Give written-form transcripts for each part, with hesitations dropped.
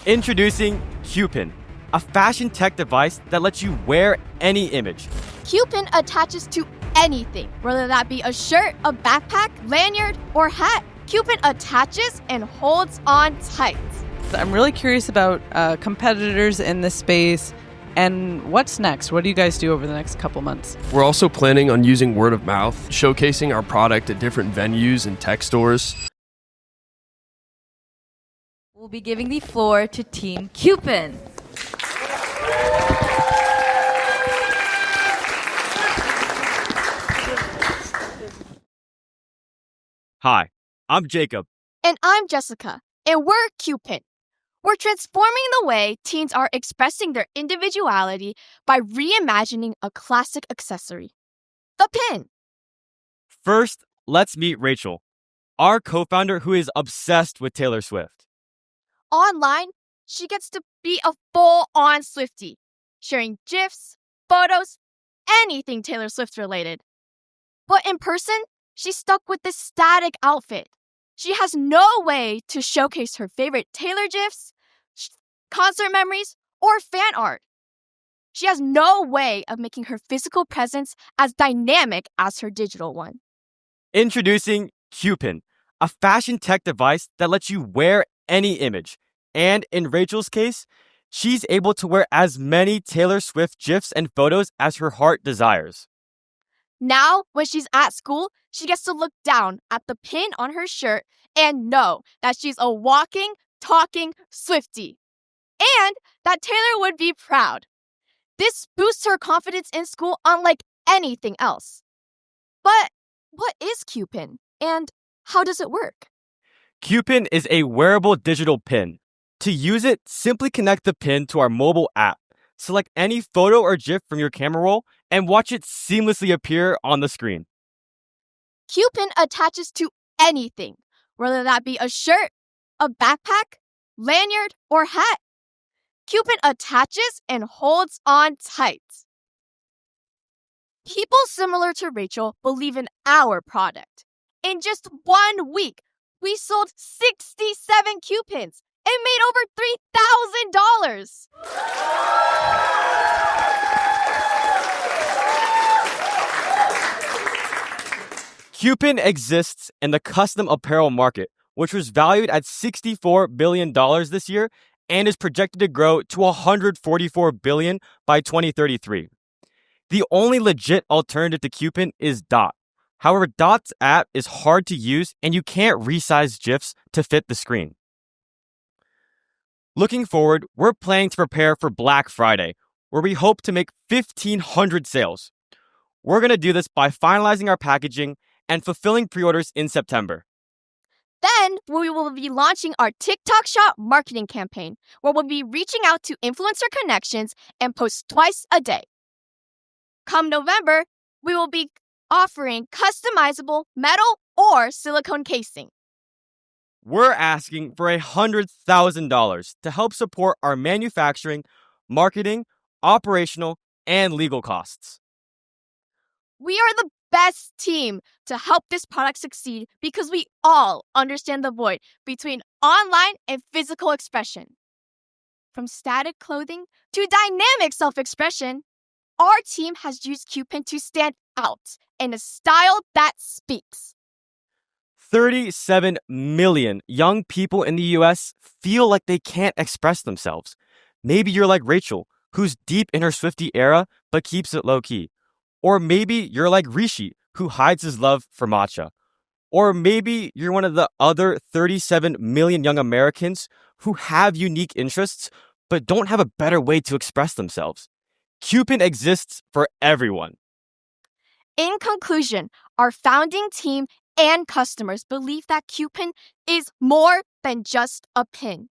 Introducing QPin, a fashion tech device that lets you wear any image. QPin attaches to anything, whether that be a shirt, a backpack, lanyard, or hat. QPin attaches and holds on tight. I'm really curious about competitors in this space and what's next. What do you guys do over the next couple months? We're also planning on using word of mouth, showcasing our product at different venues and tech stores. We'll be giving the floor to Team QPin. Hi, I'm Jacob. And I'm Jessica, and we're QPin. We're transforming the way teens are expressing their individuality by reimagining a classic accessory, the pin. First, let's meet Rachel, our co-founder who is obsessed with Taylor Swift. Online, she gets to be a full-on Swiftie, sharing GIFs, photos, anything Taylor Swift related. But in person, she's stuck with this static outfit. She has no way to showcase her favorite Taylor GIFs, concert memories, or fan art. She has no way of making her physical presence as dynamic as her digital one. Introducing QPin, a fashion tech device that lets you wear any image. And in Rachel's case, she's able to wear as many Taylor Swift GIFs and photos as her heart desires. Now, when she's at school, she gets to look down at the pin on her shirt and know that she's a walking, talking Swiftie. And that Taylor would be proud. This boosts her confidence in school unlike anything else. But what is QPin, and how does it work? QPin is a wearable digital pin. To use it, simply connect the pin to our mobile app. Select any photo or GIF from your camera roll and watch it seamlessly appear on the screen. QPin attaches to anything, whether that be a shirt, a backpack, lanyard, or hat. QPin attaches and holds on tight. People similar to Rachel believe in our product. In just 1 week, we sold 67 QPins and made over $3,000. QPin exists in the custom apparel market, which was valued at $64 billion this year and is projected to grow to $144 billion by 2033. The only legit alternative to QPin is Dot. However, Dot's app is hard to use and you can't resize GIFs to fit the screen. Looking forward, we're planning to prepare for Black Friday, where we hope to make 1,500 sales. We're going to do this by finalizing our packaging and fulfilling pre-orders in September. Then we will be launching our TikTok Shop marketing campaign, where we'll be reaching out to influencer connections and post twice a day. Come November, we will be offering customizable metal or silicone casing. We're asking for $100,000 to help support our manufacturing, marketing, operational, and legal costs. We are the best team to help this product succeed because we all understand the void between online and physical expression. From static clothing to dynamic self-expression, our team has used QPin to stand out in a style that speaks. 37 million young people in the US feel like they can't express themselves. Maybe you're like Rachel, who's deep in her Swiftie era but keeps it low-key. Or maybe you're like Rishi, who hides his love for matcha. Or maybe you're one of the other 37 million young Americans who have unique interests but don't have a better way to express themselves. QPin exists for everyone. In conclusion, our founding team and customers believe that QPin is more than just a pin.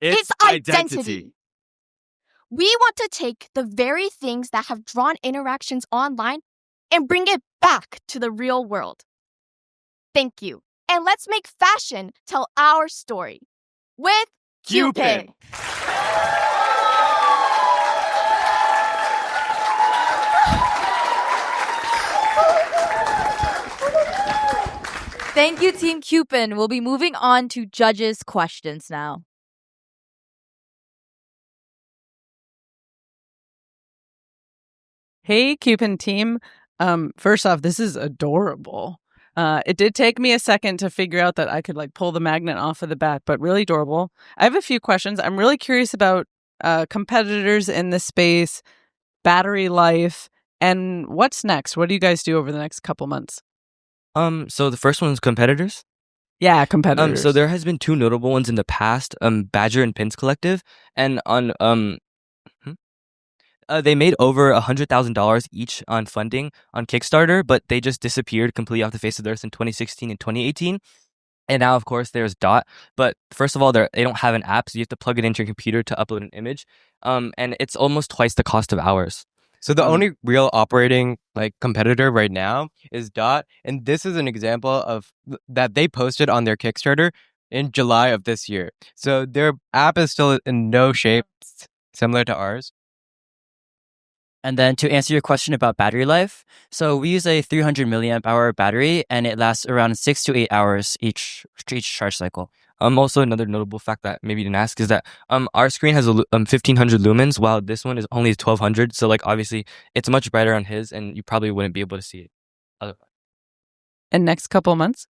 It's identity. We want to take the very things that have drawn interactions online and bring it back to the real world. Thank you. And let's make fashion tell our story with QPin. Thank you, Team QPin. We'll be moving on to judges' questions now. Hey, QPin team. First off, this is adorable. It did take me a second to figure out that I could like pull the magnet off of the back, but really adorable. I have a few questions. I'm really curious about competitors in this space, battery life, and what's next. What do you guys do over the next couple months? So the first one is competitors. Yeah, competitors. So there has been two notable ones in the past, Badger and Pins Collective, and on they made over $100,000 each on funding on Kickstarter, but they just disappeared completely off the face of the earth in 2016 and 2018. And now, of course, there's Dot. But first of all, they don't have an app, so you have to plug it into your computer to upload an image. And it's almost twice the cost of ours. So the only real operating like competitor right now is Dot, and this is an example of that they posted on their Kickstarter in July of this year. So their app is still in no shape similar to ours. And then to answer your question about battery life, so we use a 300 milliamp hour battery, and it lasts around 6 to 8 hours each charge cycle. Also, another notable fact that maybe you didn't ask is that our screen has 1500 lumens, while this one is only 1200. So like obviously it's much brighter on his, and you probably wouldn't be able to see it otherwise. And next couple months?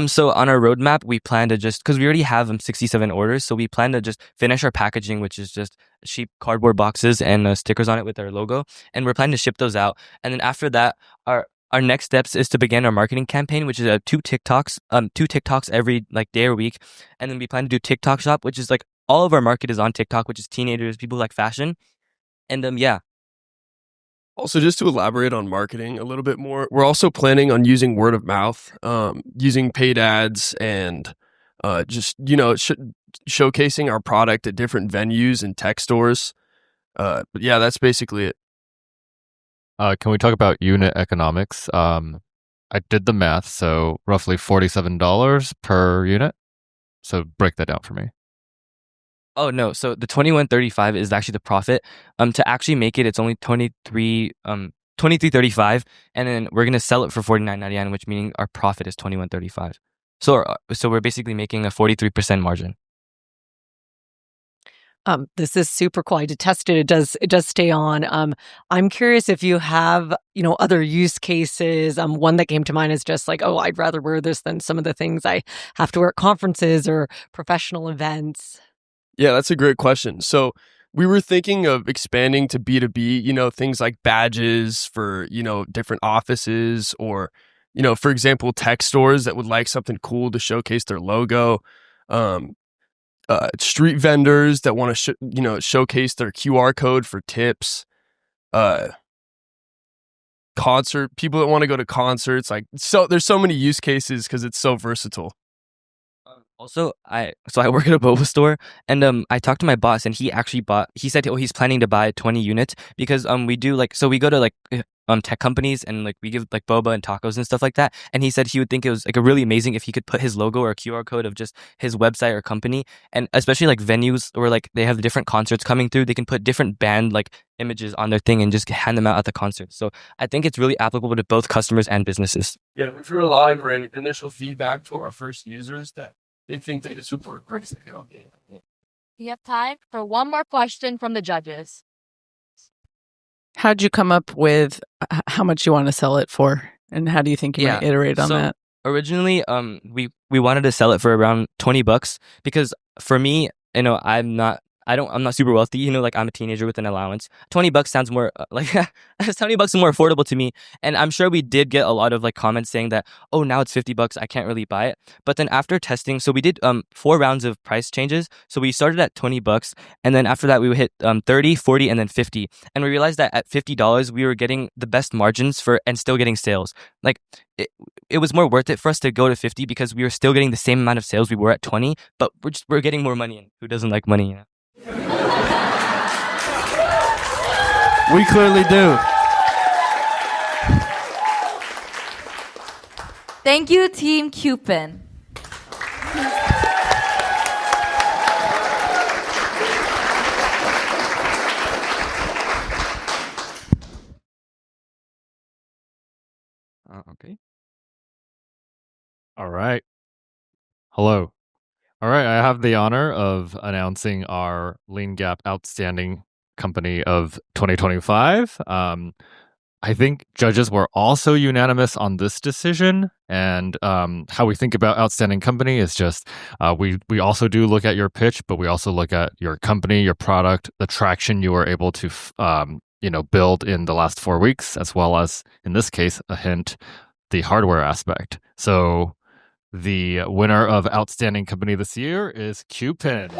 So on our roadmap, we plan to just, because we already have 67 orders, so we plan to just finish our packaging, which is just cheap cardboard boxes and stickers on it with our logo, and we're planning to ship those out. And then after that, our next steps is to begin our marketing campaign, which is two TikToks every like day or week, and then we plan to do TikTok Shop, which is like all of our market is on TikTok, which is teenagers, people who like fashion, and yeah. Also, just to elaborate on marketing a little bit more, we're also planning on using word of mouth, using paid ads, and just showcasing our product at different venues and tech stores. But yeah, that's basically it. Can we talk about unit economics? I did the math, so roughly $47 per unit. So break that down for me. Oh no, so the 2135 is actually the profit. To actually make it, it's only 2335, and then we're gonna sell it for $49.99, which meaning our profit is 2135. So we're basically making a 43% margin. This is super cool. I did test it. It does stay on. I'm curious if you have, other use cases. One that came to mind is just like, oh, I'd rather wear this than some of the things I have to wear at conferences or professional events. Yeah, that's a great question. So we were thinking of expanding to B2B, things like badges for, different offices or, for example, tech stores that would like something cool to showcase their logo. Street vendors that want to, showcase their QR code for tips. People that want to go to concerts. There's so many use cases because it's so versatile. Also, I work at a boba store, and I talked to my boss, and he said he's planning to buy 20 units because we go to tech companies and like we give like boba and tacos and stuff like that, and he said he would think it was like a really amazing if he could put his logo or a QR code of just his website or company, and especially like venues where like they have different concerts coming through, they can put different band like images on their thing and just hand them out at the concert. So I think it's really applicable to both customers and businesses. Yeah, we've heard a lot of great initial feedback for our first users that they think that it's super great. We have time for one more question from the judges. How'd you come up with how much you want to sell it for? And how do you think you might iterate on that? Originally, we wanted to sell it for around $20 because for me, I'm not super wealthy, like I'm a teenager with an allowance. $20 sounds more $20 is more affordable to me. And I'm sure we did get a lot of like comments saying that, oh, now it's $50, I can't really buy it. But then after testing, so we did 4 rounds of price changes. So we started at $20, and then after that we would hit 30, 40, and then 50. And we realized that at $50 we were getting the best margins and still getting sales. Like it was more worth it for us to go to 50 because we were still getting the same amount of sales we were at 20, but we're getting more money. And who doesn't like money? We clearly do. Thank you, Team QPin. Okay. All right. Hello. All right. I have the honor of announcing our Leangap Outstanding Company of 2025. I think judges were also unanimous on this decision. And how we think about outstanding company is just we also do look at your pitch, but we also look at your company, your product, the traction you were able to build in the last 4 weeks, as well as, in this case, a hint, the hardware aspect. So the winner of Outstanding Company this year is QPin.